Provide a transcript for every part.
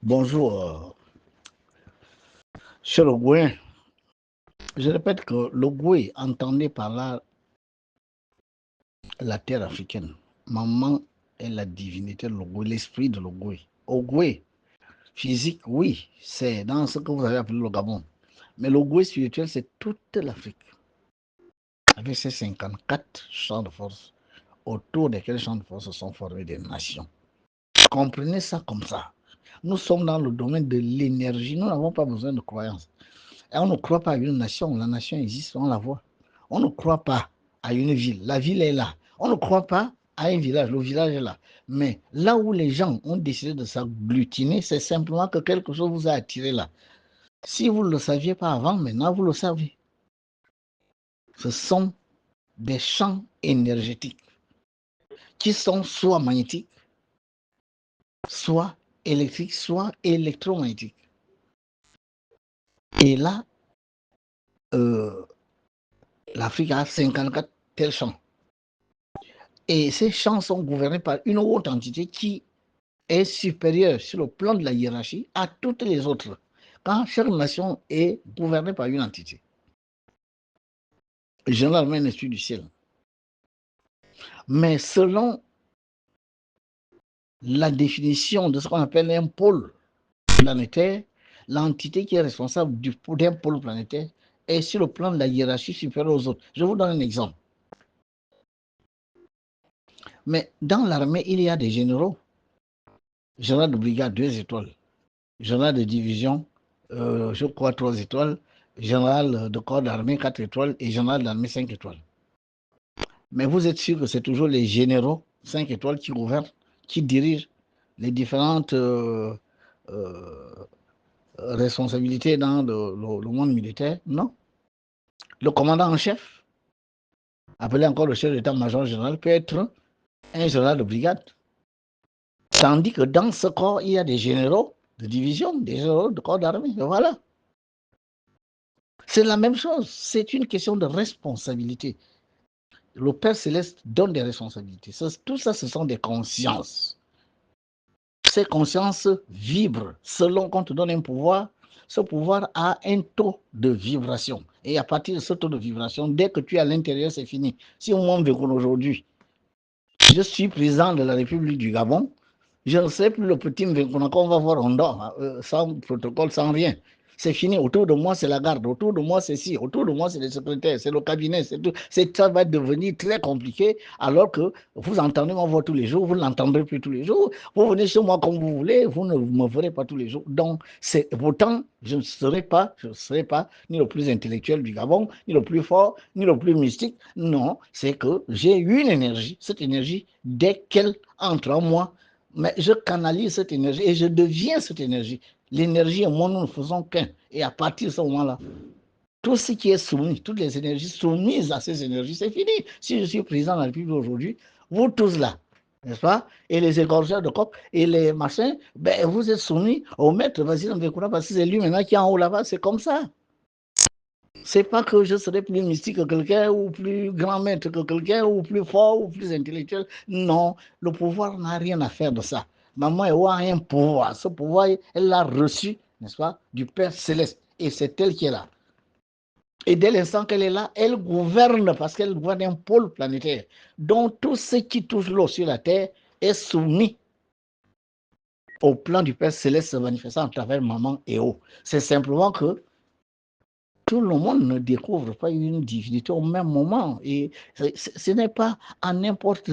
Bonjour, cher Ogouin. Je répète que l'Ogoué entendait par là la terre africaine. Maman est la divinité de l'Ogoué, l'esprit de l'Ogoué. Ogoué, physique, oui, c'est dans ce que vous avez appelé le Gabon. Mais l'Ogoué spirituel, c'est toute l'Afrique. Avec ses 54 champs de force, autour desquels champs de force se sont formés des nations. Comprenez ça comme ça. Nous sommes dans le domaine de l'énergie. Nous n'avons pas besoin de croyances. Et on ne croit pas à une nation. La nation existe, on la voit. On ne croit pas à une ville. La ville est là. On ne croit pas à un village. Le village est là. Mais là où les gens ont décidé de s'agglutiner, c'est simplement que quelque chose vous a attiré là. Si vous ne le saviez pas avant, maintenant vous le savez. Ce sont des champs énergétiques qui sont soit magnétiques, soit électriques, soit électromagnétiques. Et là, l'Afrique a 54 tels champs. Et ces champs sont gouvernés par une autre entité qui est supérieure sur le plan de la hiérarchie à toutes les autres. Quand chaque nation est gouvernée par une entité, généralement un esprit du ciel. Mais selon la définition de ce qu'on appelle un pôle planétaire, l'entité qui est responsable d'un pôle planétaire est sur le plan de la hiérarchie supérieure aux autres. Je vous donne un exemple. Mais dans l'armée, il y a des généraux. Général de brigade, 2 étoiles. Général de division, je crois 3 étoiles. Général de corps d'armée, 4 étoiles. Et général d'armée, 5 étoiles. Mais vous êtes sûr que c'est toujours les généraux, 5 étoiles, qui gouvernent, qui dirigent les différentes responsabilités dans le monde militaire? Non. Le commandant en chef, appelé encore le chef d'état-major général, peut être un général de brigade. Tandis que dans ce corps, il y a des généraux de division, des généraux de corps d'armée. Voilà. C'est la même chose. C'est une question de responsabilité. Le Père Céleste donne des responsabilités. Tout ça, ce sont des consciences. Ces consciences vibrent selon qu'on te donne un pouvoir. Ce pouvoir a un taux de vibration. Et à partir de ce taux de vibration, dès que tu es à l'intérieur, c'est fini. Si on m'en veut aujourd'hui, je suis président de la République du Gabon, je ne sais plus le petit Mvenkuna qu'on va voir, on dort, sans protocole, sans rien. C'est fini. Autour de moi, c'est la garde. Autour de moi, c'est ci. Autour de moi, c'est les secrétaires, c'est le cabinet, c'est tout. Ça va devenir très compliqué alors que vous entendez ma voix tous les jours, vous ne l'entendrez plus tous les jours. Vous venez chez moi comme vous voulez, vous ne me verrez pas tous les jours. Donc, pourtant, je ne serai pas ni le plus intellectuel du Gabon, ni le plus fort, ni le plus mystique. Non, c'est que j'ai une énergie. Cette énergie, dès qu'elle entre en moi, mais je canalise cette énergie et je deviens cette énergie. L'énergie et moi, nous ne faisons qu'un. Et à partir de ce moment-là, tout ce qui est soumis, toutes les énergies soumises à ces énergies, c'est fini. Si je suis président de la République aujourd'hui, vous tous là, n'est-ce pas? Et les égorgeurs de coq et les machins, ben, vous êtes soumis au maître Vasile Mvekura parce que c'est lui maintenant qui est en haut là-bas, c'est comme ça. C'est pas que je serai plus mystique que quelqu'un ou plus grand maître que quelqu'un ou plus fort ou plus intellectuel. Non, le pouvoir n'a rien à faire de ça. Maman a un pouvoir. Ce pouvoir, elle l'a reçu, n'est-ce pas, du Père Céleste. Et c'est elle qui est là. Et dès l'instant qu'elle est là, elle gouverne parce qu'elle gouverne un pôle planétaire. Donc tout ce qui touche l'eau sur la Terre est soumis au plan du Père Céleste se manifestant à travers maman et eau. C'est simplement que tout le monde ne découvre pas une divinité au même moment. Et ce n'est pas à n'importe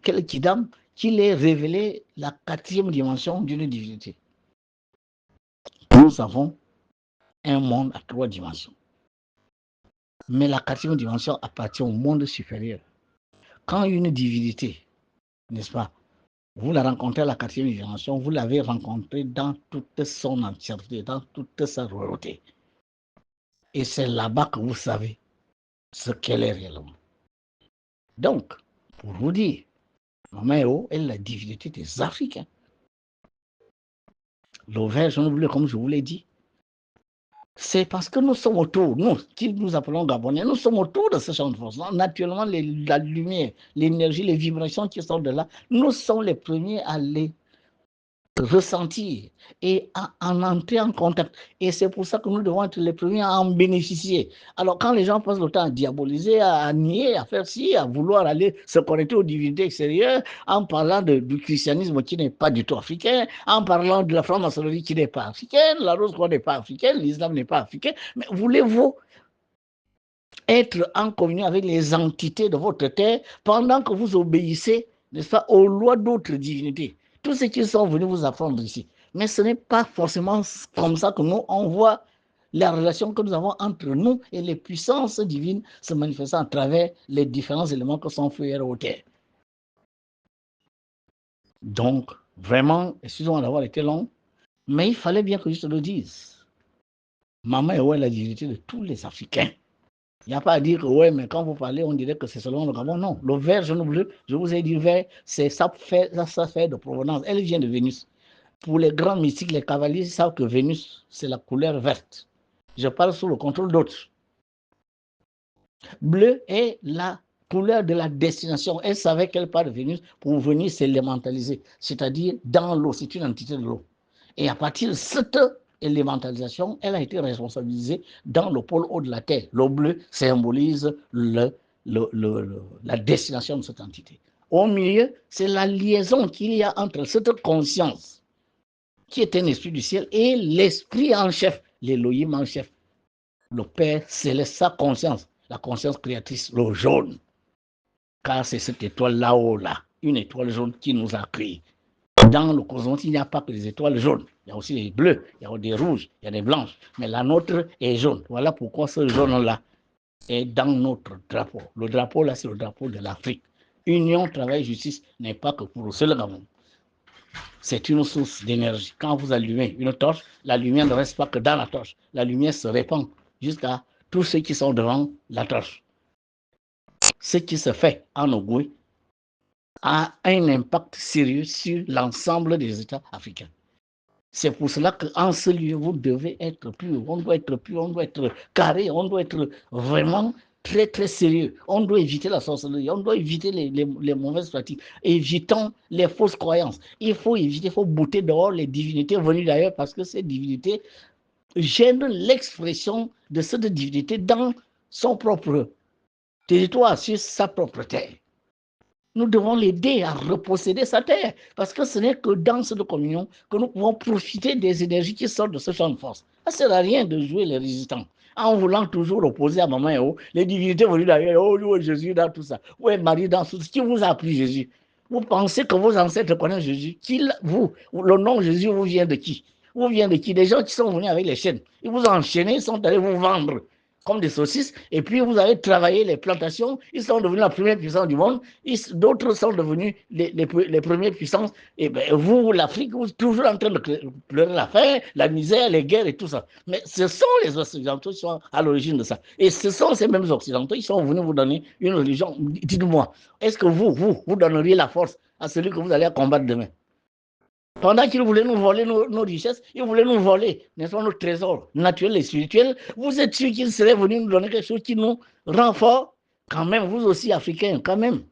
quel kidam qu'il est révélé la quatrième dimension d'une divinité. Nous avons un monde à 3 dimensions. Mais la quatrième dimension appartient au monde supérieur. Quand une divinité, n'est-ce pas, vous la rencontrez à la quatrième dimension, vous l'avez rencontrée dans toute son entièreté, dans toute sa royauté. Et c'est là-bas que vous savez ce qu'elle est réellement. Donc, pour vous dire, Maman est la divinité des Africains. L'Auvergne, comme je vous l'ai dit, c'est parce que nous sommes autour, nous, qui nous appelons Gabonais, nous sommes autour de ce champ de force. Naturellement, la lumière, l'énergie, les vibrations qui sortent de là, nous sommes les premiers à les ressentir et à en entrer en contact. Et c'est pour ça que nous devons être les premiers à en bénéficier. Alors, quand les gens passent le temps à diaboliser, à nier, à faire ci, à vouloir aller se connecter aux divinités extérieures, en parlant du christianisme qui n'est pas du tout africain, en parlant de la franc-maçonnerie qui n'est pas africaine, la rose-croix n'est pas africaine, l'islam n'est pas africain, mais voulez-vous être en communion avec les entités de votre terre pendant que vous obéissez, n'est-ce pas, aux lois d'autres divinités? Tous ceux qui sont venus vous apprendre ici. Mais ce n'est pas forcément comme ça que nous, on voit la relation que nous avons entre nous et les puissances divines se manifestant à travers les différents éléments que sont feu, air, eau, terre. Donc, vraiment, excusez-moi d'avoir été long, mais il fallait bien que je te le dise. Maman est la divinité de tous les Africains. Il n'y a pas à dire que, ouais, mais quand vous parlez, on dirait que c'est seulement le Gabon. Non, le vert, jaune, bleu, je vous ai dit vert, c'est ça fait de provenance. Elle vient de Vénus. Pour les grands mystiques, les cavaliers savent que Vénus, c'est la couleur verte. Je parle sous le contrôle d'autres. Bleu est la couleur de la destination. Elle savait qu'elle part de Vénus pour venir s'élémentaliser, c'est-à-dire dans l'eau. C'est une entité de l'eau. Et à partir de cette élémentalisation, elle a été responsabilisée dans le pôle haut de la Terre. L'eau bleue symbolise la destination de cette entité. Au milieu, c'est la liaison qu'il y a entre cette conscience, qui est un esprit du ciel, et l'esprit en chef, l'Élohim en chef. Le Père céleste, sa conscience, la conscience créatrice, le jaune. Car c'est cette étoile là-haut, là, une étoile jaune qui nous a créés. Dans le cosmos, il n'y a pas que les étoiles jaunes. Il y a aussi les bleus, il y a des rouges, il y a des blanches. Mais la nôtre est jaune. Voilà pourquoi ce jaune-là est dans notre drapeau. Le drapeau, là, c'est le drapeau de l'Afrique. Union, travail, justice n'est pas que pour le seul Gabon. C'est une source d'énergie. Quand vous allumez une torche, la lumière ne reste pas que dans la torche. La lumière se répand jusqu'à tous ceux qui sont devant la torche. Ce qui se fait en Ogooué a un impact sérieux sur l'ensemble des États africains. C'est pour cela qu'en ce lieu, vous devez être pur, on doit être pur, on doit être carré, on doit être vraiment très, très sérieux. On doit éviter la sorcellerie, on doit éviter les mauvaises pratiques, évitant les fausses croyances. Il faut éviter, il faut bouter dehors les divinités venues d'ailleurs parce que ces divinités gênent l'expression de cette divinité dans son propre territoire, sur sa propre terre. Nous devons l'aider à reposséder sa terre, parce que ce n'est que dans cette communion que nous pouvons profiter des énergies qui sortent de ce champ de force. Ça ne sert à rien de jouer les résistants, en voulant toujours opposer à Maman et oh, les divinités venues d'ailleurs, oh, Jésus dans tout ça, où est Marie dans tout ça, qui vous a appris Jésus? Vous pensez que vos ancêtres connaissent Jésus? Le nom Jésus vous vient de qui? Vous vient de qui? Des gens qui sont venus avec les chaînes. Ils vous ont enchaîné, ils sont allés vous vendre comme des saucisses, et puis vous avez travaillé les plantations, ils sont devenus la première puissance du monde, d'autres sont devenus les premières puissances, et bien vous, l'Afrique, vous êtes toujours en train de pleurer la faim, la misère, les guerres et tout ça. Mais ce sont les Occidentaux qui sont à l'origine de ça. Et ce sont ces mêmes Occidentaux qui sont venus vous donner une religion. Dites-moi, est-ce que vous donneriez la force à celui que vous allez combattre demain? Pendant qu'ils voulaient nous voler nos richesses, ils voulaient nous voler, n'est-ce pas, nos trésors naturels et spirituels. Vous êtes sûr qu'ils seraient venus nous donner quelque chose qui nous rend fort? Quand même, vous aussi, Africains, quand même.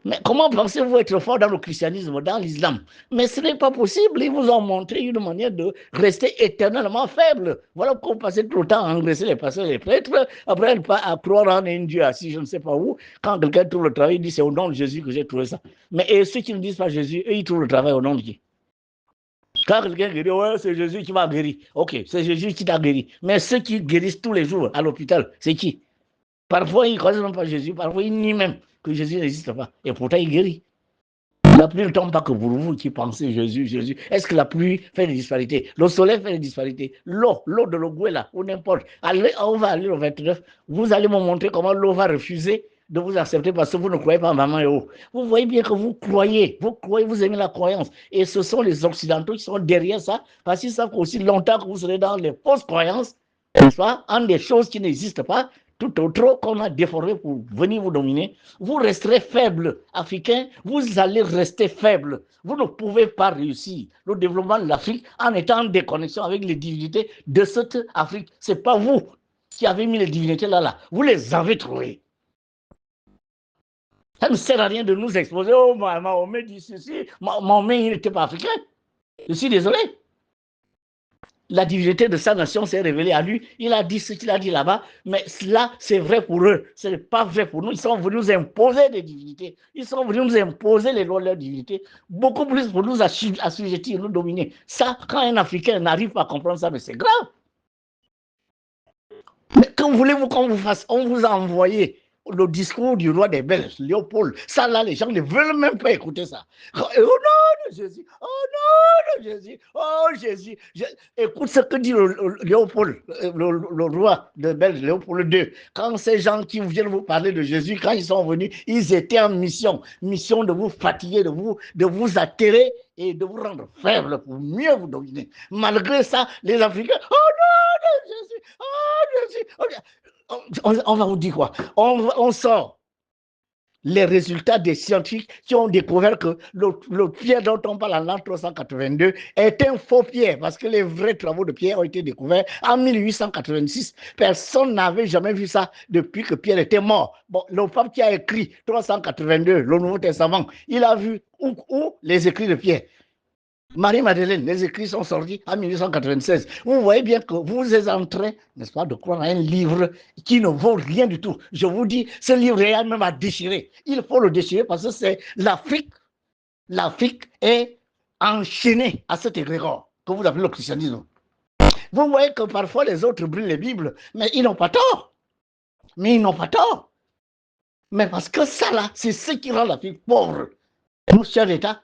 Mais comment pensez-vous être fort dans le christianisme, dans l'islam? Mais ce n'est pas possible. Ils vous ont montré une manière de rester éternellement faible. Voilà pourquoi vous passez tout le temps à engraisser les pasteurs et les prêtres, après à croire en un Dieu assis, je ne sais pas où. Quand quelqu'un trouve le travail, il dit c'est au nom de Jésus que j'ai trouvé ça. Mais et ceux qui ne disent pas Jésus, eux, ils trouvent le travail au nom de qui? Quand quelqu'un guérit, ouais, c'est Jésus qui m'a guéri. Ok, c'est Jésus qui t'a guéri. Mais ceux qui guérissent tous les jours à l'hôpital, c'est qui? Parfois, ils ne connaissent même pas Jésus. Parfois, ils nient même que Jésus n'existe pas. Et pourtant, il guérit. La pluie ne tombe pas que pour vous qui pensez Jésus, Jésus. Est-ce que la pluie fait des disparités? Le soleil fait des disparités. L'eau de l'Ogooué là, ou n'importe. On va aller au 29. Vous allez me montrer comment l'eau va refuser de vous accepter parce que vous ne croyez pas en Maman et oh. Vous voyez bien que vous croyez, vous aimez la croyance. Et ce sont les Occidentaux qui sont derrière ça, parce qu'ils savent qu'aussi longtemps que vous serez dans les fausses croyances, n'est-ce pas, en des choses qui n'existent pas, tout autre qu'on a déformé pour venir vous dominer, vous resterez faible, Africain, vous allez rester faible. Vous ne pouvez pas réussir le développement de l'Afrique en étant en déconnexion avec les divinités de cette Afrique. Ce n'est pas vous qui avez mis les divinités là. Vous les avez trouvées. Ça ne sert à rien de nous exposer. Oh, Mahomet dit ceci. Mahomet, il n'était pas africain. Je suis désolé. La divinité de sa nation s'est révélée à lui. Il a dit ce qu'il a dit là-bas, mais cela, c'est vrai pour eux. Ce n'est pas vrai pour nous. Ils sont venus nous imposer des divinités. Ils sont venus nous imposer les lois de leur divinité. Beaucoup plus pour nous assujettir, nous dominer. Ça, quand un Africain n'arrive pas à comprendre ça, mais c'est grave. Mais que voulez-vous qu'on vous fasse? On vous a envoyé le discours du roi des Belges, Léopold. Ça, là, les gens ne veulent même pas écouter ça. Oh non de Jésus! Oh non de Jésus! Oh Jésus! Écoute ce que dit Léopold, le roi des Belges, Léopold II. Quand ces gens qui viennent vous parler de Jésus, quand ils sont venus, ils étaient en mission. Mission de vous fatiguer, de vous atterrer et de vous rendre faible pour mieux vous dominer. Malgré ça, les Africains, oh non de Jésus! Oh Jésus! On va vous dire quoi? On sort les résultats des scientifiques qui ont découvert que le Pierre dont on parle en l'an 382 est un faux Pierre, parce que les vrais travaux de Pierre ont été découverts en 1886. Personne n'avait jamais vu ça depuis que Pierre était mort. Bon, le pape qui a écrit 382, le Nouveau Testament, il a vu où les écrits de Pierre. Marie-Madeleine, les écrits sont sortis en 1896. Vous voyez bien que vous êtes en train, n'est-ce pas, de croire à un livre qui ne vaut rien du tout. Je vous dis, ce livre est même à déchirer. Il faut le déchirer parce que c'est l'Afrique. L'Afrique est enchaînée à cet égrégore que vous appelez le christianisme. Vous voyez que parfois les autres brûlent les Bibles, mais ils n'ont pas tort. Mais ils n'ont pas tort. Mais parce que ça là, c'est ce qui rend l'Afrique pauvre. Nous, chers d'État,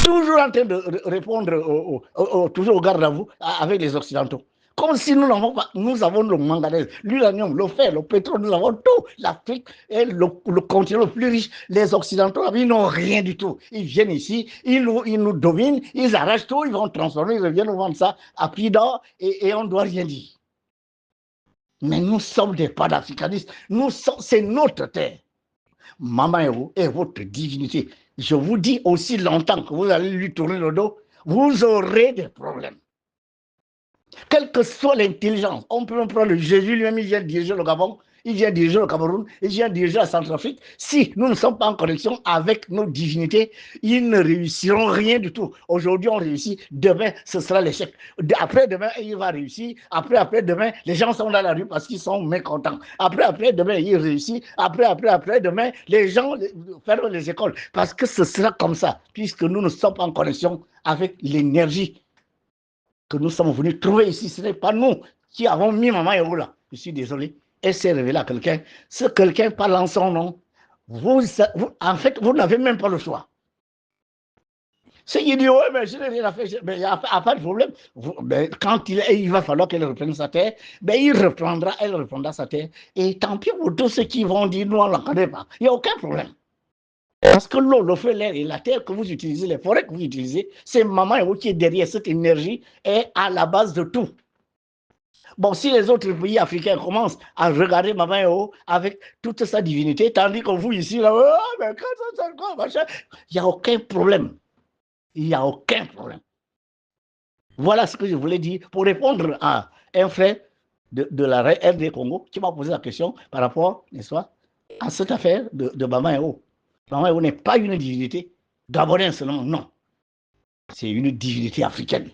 toujours en train de répondre toujours au garde à vous avec les Occidentaux. Comme si nous n'avons pas, nous avons le manganèse, l'uranium, le fer, le pétrole, nous avons tout. L'Afrique est le continent le plus riche. Les Occidentaux, ils n'ont rien du tout. Ils viennent ici, ils nous dominent, ils arrachent tout, ils vont transformer, ils reviennent nous vendre ça à prix d'or et on ne doit rien dire. Mais nous sommes des pas d'africanistes. C'est notre terre. Mama est votre divinité. Je vous dis aussi longtemps que vous allez lui tourner le dos, vous aurez des problèmes. Quelle que soit l'intelligence, on peut prendre Jésus lui-même, il vient diriger le Gabon, il vient diriger le Cameroun, il vient diriger la Centrafrique. Si nous ne sommes pas en connexion avec nos divinités, ils ne réussiront rien du tout. Aujourd'hui, on réussit, demain, ce sera l'échec. Après-demain, il va réussir. Après-demain, les gens sont dans la rue parce qu'ils sont mécontents. Après-demain, il réussit. Après-demain, les gens ferment les écoles parce que ce sera comme ça, puisque nous ne sommes pas en connexion avec l'énergie que nous sommes venus trouver ici. Ce n'est pas nous qui avons mis Maman Yoro là. Je suis désolé. Elle s'est révélée à quelqu'un. Ce quelqu'un parle en son nom. En fait, vous n'avez même pas le choix. Ce qui dit, ouais, mais je n'ai rien à faire, mais il n'y a pas de problème. Quand il va falloir qu'elle reprenne sa terre, elle reprendra sa terre. Et tant pis pour tous ceux qui vont dire, nous, on ne la connaît pas. Il n'y a aucun problème. Parce que l'eau, le feu, l'air et la terre que vous utilisez, les forêts que vous utilisez, c'est Maman Yoro qui est derrière cette énergie et à la base de tout. Bon, si les autres pays africains commencent à regarder Maman Yoro avec toute sa divinité, tandis que vous ici, là, oh, mais quoi, machin, il n'y a aucun problème. Il n'y a aucun problème. Voilà ce que je voulais dire pour répondre à un frère de la RD Congo qui m'a posé la question par rapport, n'est-ce pas, à cette affaire de Maman Yoro. Maman Yoro n'est pas une divinité gabonaise seulement, non. C'est une divinité africaine.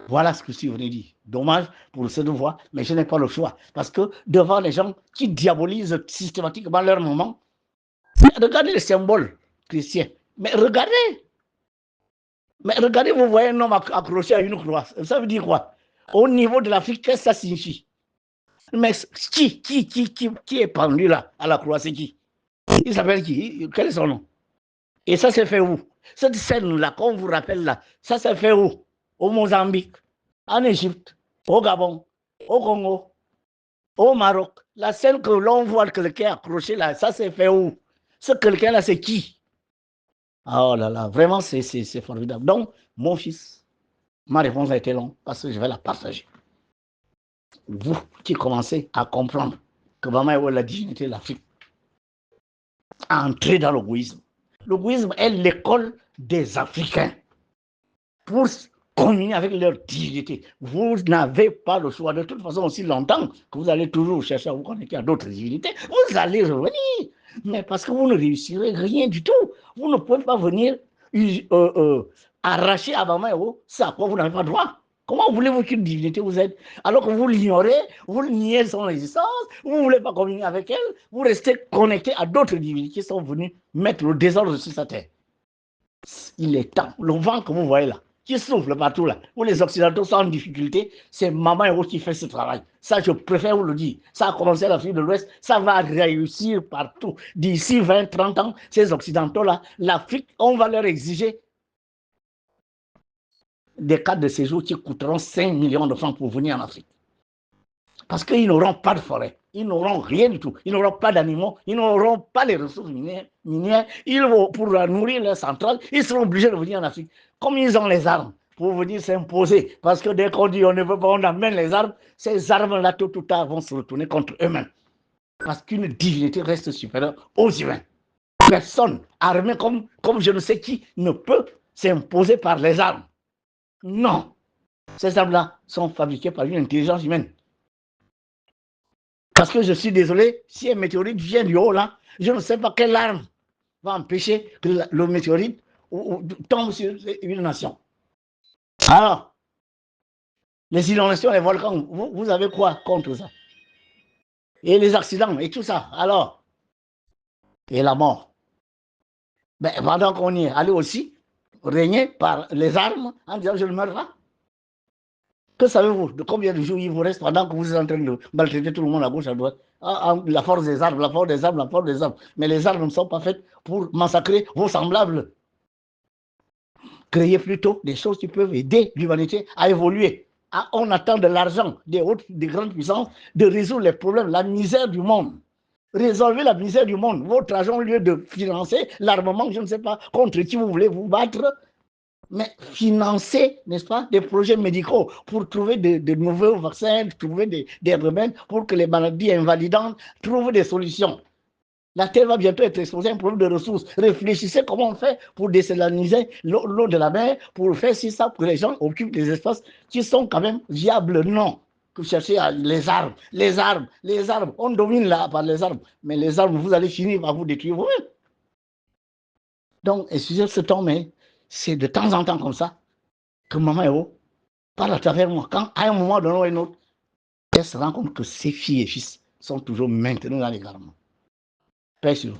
Voilà ce que je voulais dire. Dommage pour cette voix, mais je n'ai pas le choix. Parce que devant les gens qui diabolisent systématiquement leur moment, regardez les symboles chrétiens. Mais regardez, vous voyez un homme accroché à une croix. Ça veut dire quoi? Au niveau de l'Afrique, qu'est-ce que ça signifie? Mais qui est pendu là, à la croix? C'est qui? Il s'appelle qui? Quel est son nom? Et ça s'est fait où? Cette scène-là, qu'on vous rappelle là, ça s'est fait où? Au Mozambique, en Égypte, au Gabon, au Congo, au Maroc. La scène que l'on voit quelqu'un accroché là, ça s'est fait où? Ce quelqu'un-là, c'est qui? Oh là là, vraiment, c'est formidable. Donc, mon fils, ma réponse a été longue parce que je vais la partager. Vous qui commencez à comprendre que Maman est la dignité de l'Afrique, entrez dans l'égoïsme. L'égoïsme est l'école des Africains. Pour communier avec leur divinité. Vous n'avez pas le choix. De toute façon, aussi longtemps que vous allez toujours chercher à vous connecter à d'autres divinités, vous allez revenir. Mais parce que vous ne réussirez rien du tout. Vous ne pouvez pas venir arracher à Bamayo ça à quoi vous n'avez pas droit. Comment voulez-vous qu'une divinité vous aide alors que vous l'ignorez, vous niez son existence, vous ne voulez pas communier avec elle, vous restez connecté à d'autres divinités qui sont venues mettre le désordre sur sa terre. Il est temps. Le vent que vous voyez là, qui souffle partout là, où les Occidentaux sont en difficulté, c'est Maman Héros qui fait ce travail. Ça, je préfère vous le dire. Ça a commencé à l'Afrique de l'Ouest, ça va réussir partout. D'ici 20, 30 ans, ces Occidentaux-là, l'Afrique, on va leur exiger des cartes de séjour qui coûteront 5 millions de francs pour venir en Afrique. Parce qu'ils n'auront pas de forêt, ils n'auront rien du tout, ils n'auront pas d'animaux, ils n'auront pas les ressources minières, ils vont, pour nourrir leur centrale, ils seront obligés de venir en Afrique. Comme ils ont les armes pour venir s'imposer, parce que dès qu'on dit on ne veut pas, on amène les armes, ces armes-là, tôt ou tard, vont se retourner contre eux-mêmes. Parce qu'une divinité reste supérieure aux humains. Personne armé comme je ne sais qui ne peut s'imposer par les armes. Non. Ces armes-là sont fabriquées par une intelligence humaine. Parce que je suis désolé, si un météorite vient du haut là, je ne sais pas quelle arme va empêcher que le météorite tombe sur une nation. Alors, les inondations, les volcans, vous avez quoi contre ça? Et les accidents et tout ça, alors? Et la mort. Ben, pendant qu'on y est, allez aussi régner par les armes en disant je ne meurs pas. Que savez-vous de combien de jours il vous reste pendant que vous êtes en train de maltraiter tout le monde à gauche, à droite? La force des armes, la force des armes, la force des armes. Mais les armes ne sont pas faites pour massacrer vos semblables. Créez plutôt des choses qui peuvent aider l'humanité à évoluer. On attend de l'argent des grandes puissances de résoudre les problèmes, la misère du monde. Résolvez la misère du monde. Votre argent, au lieu de financer l'armement, je ne sais pas contre qui vous voulez vous battre, mais financer, n'est-ce pas, des projets médicaux pour trouver de nouveaux vaccins, trouver des remèdes pour que les maladies invalidantes trouvent des solutions. La Terre va bientôt être exposée à un problème de ressources. Réfléchissez comment on fait pour désaliniser l'eau de la mer, pour faire si ça, pour que les gens occupent des espaces qui sont quand même viables. Non. Que chercher les armes, les armes, les armes. On domine là par les armes. Mais les armes, vous allez finir par vous détruire vous-même. Donc, excusez ce temps, mais c'est de temps en temps comme ça que Maman Héros parle à travers moi. Quand, à un moment donné ou un autre, elle se rend compte que ses filles et fils sont toujours maintenus dans les garments. Père sur vous.